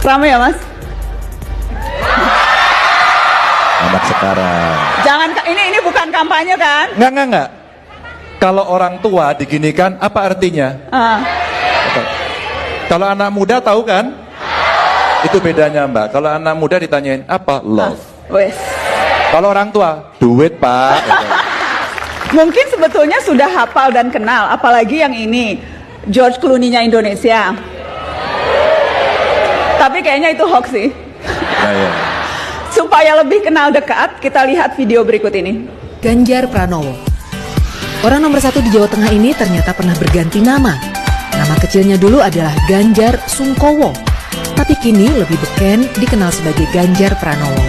Ramai ya Mas? Anak sekarang. Jangan, ini bukan kampanye kan? Enggak. Kalau orang tua diginikan, apa artinya? Kalau anak muda tahu kan? Itu bedanya Mbak. Kalau anak muda ditanyain apa? Love. Wes. Kalau orang tua, duit Pak. Mungkin sebetulnya sudah hafal dan kenal, apalagi yang ini George Clooney-nya Indonesia. Tapi kayaknya itu hoax sih. Nah, ya. Supaya lebih kenal dekat, kita lihat video berikut ini. Ganjar Pranowo. Orang nomor 1 di Jawa Tengah ini ternyata pernah berganti nama. Nama kecilnya dulu adalah Ganjar Sungkowo, tapi kini lebih beken dikenal sebagai Ganjar Pranowo.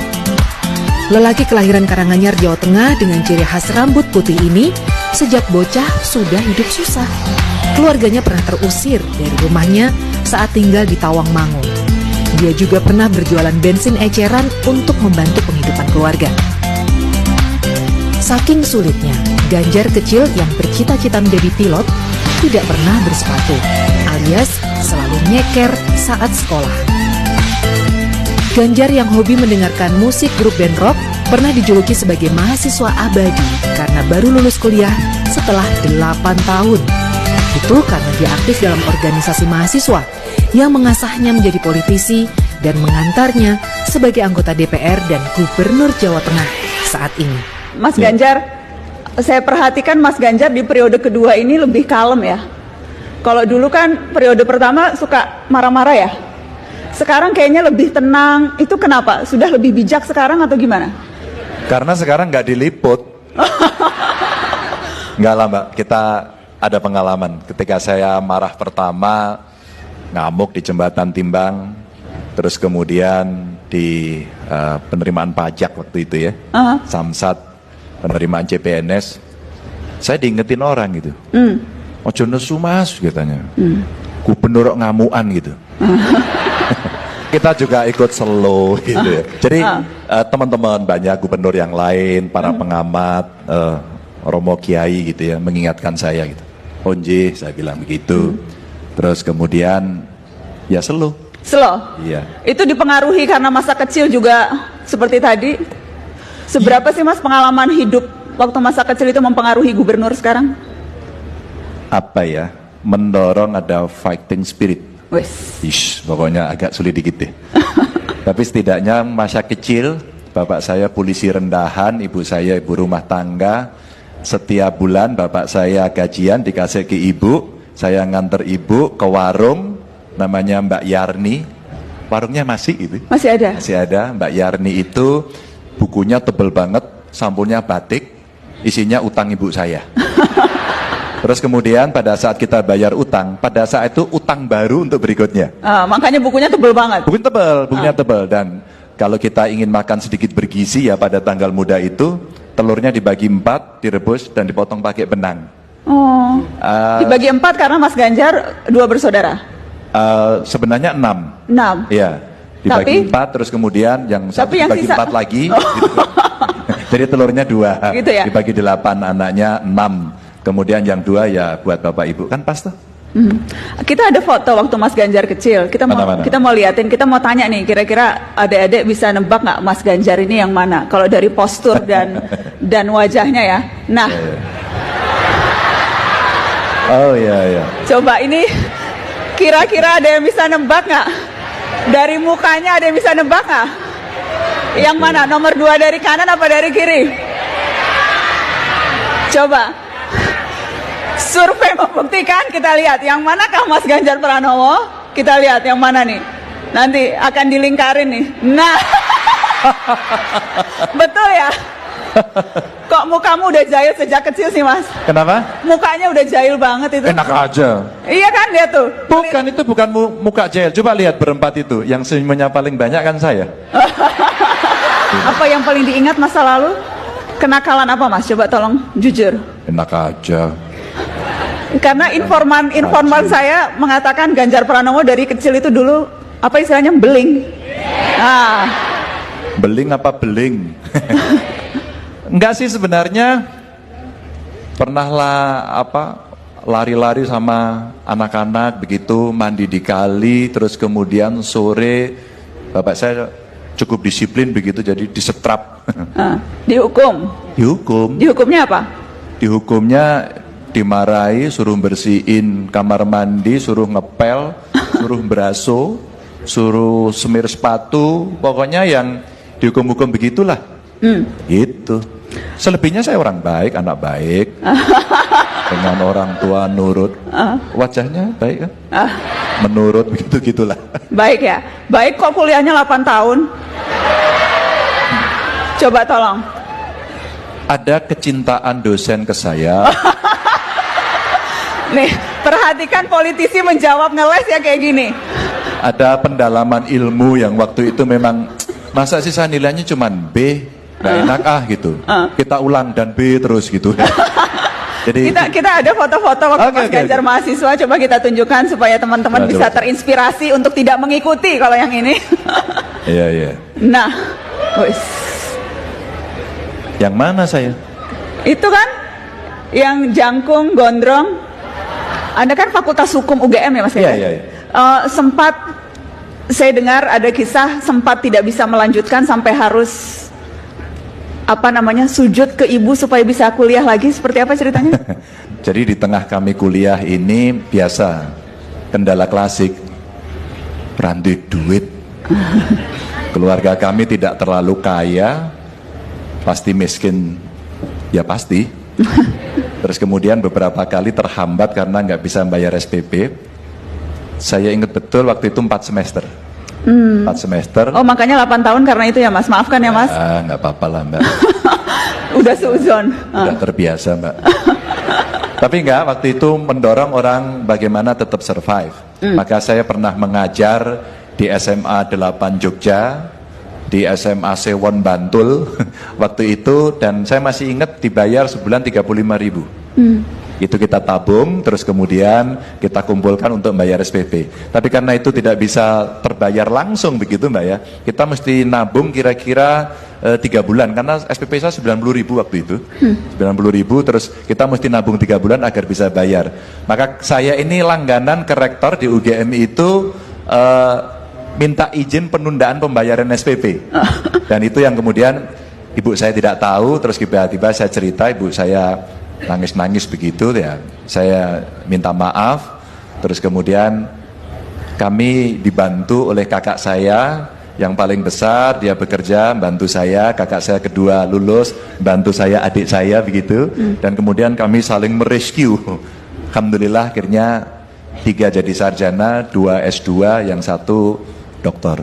Lelaki kelahiran Karanganyar, Jawa Tengah dengan ciri khas rambut putih ini sejak bocah sudah hidup susah. Keluarganya pernah terusir dari rumahnya saat tinggal di Tawangmangu. Dia juga pernah berjualan bensin eceran untuk membantu penghidupan keluarga. Saking sulitnya, Ganjar kecil yang bercita-cita menjadi pilot tidak pernah bersepatu, alias selalu nyeker saat sekolah. Ganjar yang hobi mendengarkan musik grup band rock pernah dijuluki sebagai mahasiswa abadi karena baru lulus kuliah setelah 8 tahun. Itu karena dia aktif dalam organisasi mahasiswa yang mengasahnya menjadi politisi dan mengantarnya sebagai anggota DPR dan Gubernur Jawa Tengah saat ini. Mas Ganjar, saya perhatikan Mas Ganjar di periode kedua ini lebih kalem ya. Kalau dulu kan periode pertama suka marah-marah ya. Sekarang kayaknya lebih tenang. Itu kenapa? Sudah lebih bijak sekarang atau gimana? Karena sekarang nggak diliput. Nggak lah Mbak, kita ada pengalaman. Ketika saya marah pertama, ngamuk di jembatan Timbang, terus kemudian di penerimaan pajak waktu itu ya, Samsat, penerimaan CPNS, saya diingetin orang gitu. Ojo nesu Mas, katanya. Gubernur ngamuan gitu. Kita juga ikut slow gitu ya. Jadi teman-teman banyak gubernur yang lain, para pengamat, Romo Kiai gitu ya, mengingatkan saya gitu. Onje, saya bilang begitu. Terus kemudian ya slow. Slow? Iya. Itu dipengaruhi karena masa kecil juga seperti tadi. Seberapa sih Mas pengalaman hidup waktu masa kecil itu mempengaruhi gubernur sekarang? Apa ya? Mendorong ada fighting spirit. Wes. Ish, pokoknya agak sulit dikit deh. Tapi setidaknya masa kecil, bapak saya polisi rendahan, ibu saya ibu rumah tangga. Setiap bulan bapak saya gajian dikasih ke ibu, saya nganter ibu ke warung, namanya Mbak Yarni. Warungnya masih itu? Masih ada? Masih ada. Mbak Yarni itu bukunya tebel banget, sampulnya batik, isinya utang ibu saya. Terus kemudian pada saat kita bayar utang, pada saat itu utang baru untuk berikutnya. Makanya bukunya tebel banget. Bukunya tebel dan kalau kita ingin makan sedikit bergizi ya pada tanggal muda itu, telurnya dibagi 4, direbus dan dipotong pakai benang. Dibagi 4 karena Mas Ganjar 2 bersaudara. Sebenarnya 6. 6. Iya. Dibagi 4 terus kemudian yang satu dibagi 4 lagi. Gitu. Jadi telurnya 2. Gitu ya? Dibagi 8, anaknya 6. Kemudian yang 2 ya buat bapak ibu, kan pas tuh. Kita ada foto waktu Mas Ganjar kecil. Kita mau liatin, kita mau tanya nih, kira-kira adik-adik bisa nebak nggak Mas Ganjar ini yang mana? Kalau dari postur dan wajahnya ya. Nah, oh iya. Coba ini, kira-kira ada yang bisa nebak nggak? Dari mukanya ada yang bisa nebak nggak? Yang mana? Nomor 2 dari kanan apa dari kiri? Coba. Survei membuktikan, kita lihat yang manakah Mas Ganjar Pranowo. Kita lihat yang mana nih. Nanti akan dilingkarin nih. Nah, betul ya? Kok mukamu udah jahil sejak kecil sih Mas? Kenapa? Mukanya udah jahil banget itu. Enak aja. Iya kan, lihat tuh. Bukan, itu bukan muka jahil. Coba lihat berempat itu. Yang senyumnya paling banyak kan saya. Apa yang paling diingat masa lalu? Kenakalan apa Mas? Coba tolong jujur. Enak aja. Karena informan saya mengatakan Ganjar Pranowo dari kecil itu dulu apa istilahnya beling. Beling apa beling? Enggak sih sebenarnya. Pernahlah lari-lari sama anak-anak begitu, mandi di kali, terus kemudian sore bapak saya cukup disiplin begitu, jadi disetrap. Dihukum. Dihukum. Dihukumnya apa? Dihukumnya dimarahi, suruh bersihin kamar mandi, suruh ngepel, suruh beraso, suruh semir sepatu, pokoknya yang dihukum-hukum begitulah. Gitu. Selebihnya saya orang baik, anak baik. Dengan orang tua nurut. Wajahnya baik kan? Menurut begitu-gitulah. Baik ya. Baik kok kuliahnya 8 tahun. Coba tolong. Ada kecintaan dosen ke saya. Nih, perhatikan politisi menjawab ngeles ya kayak gini. Ada pendalaman ilmu yang waktu itu memang, masa sih saya nilainya cuman B, gak enak gitu. Kita ulang dan B terus gitu. Jadi kita ada foto-foto waktu Mas Ganjar mahasiswa, coba kita tunjukkan supaya teman-teman bisa terinspirasi untuk tidak mengikuti kalau yang ini. Iya. Nah, wis. Yang mana saya? Itu kan yang jangkung gondrong. Anda kan Fakultas Hukum UGM ya Mas Ganjar? Iya. Sempat saya dengar ada kisah sempat tidak bisa melanjutkan sampai harus sujud ke ibu supaya bisa kuliah lagi, seperti apa ceritanya? Jadi di tengah kami kuliah ini biasa kendala klasik, rantai duit. Keluarga kami tidak terlalu kaya, pasti miskin, ya pasti. Terus kemudian beberapa kali terhambat karena nggak bisa bayar SPP. Saya ingat betul waktu itu 4 semester. 4 semester. Oh makanya 8 tahun karena itu ya Mas, maafkan ya Mas. Nggak apa-apa lah Mbak. Udah seuzon. Udah terbiasa Mbak. Tapi enggak, waktu itu mendorong orang bagaimana tetap survive. Maka saya pernah mengajar di SMA 8 Jogja, di SMA Sewon Bantul waktu itu, dan saya masih ingat dibayar sebulan 35.000. Itu kita tabung, terus kemudian kita kumpulkan untuk bayar SPP. Tapi karena itu tidak bisa terbayar langsung begitu Mbak ya, kita mesti nabung kira-kira 3 bulan, karena SPP saya 90.000 waktu itu. 90.000, terus kita mesti nabung 3 bulan agar bisa bayar. Maka saya ini langganan ke rektor di UGM itu minta izin penundaan pembayaran SPP. Dan itu yang kemudian ibu saya tidak tahu, terus tiba-tiba saya cerita, ibu saya nangis-nangis begitu ya. Saya minta maaf, terus kemudian kami dibantu oleh kakak saya yang paling besar, dia bekerja, bantu saya, kakak saya kedua lulus, bantu saya adik saya begitu, dan kemudian kami saling merescue. Alhamdulillah akhirnya 3 jadi sarjana, 2 S2, yang 1 doktor.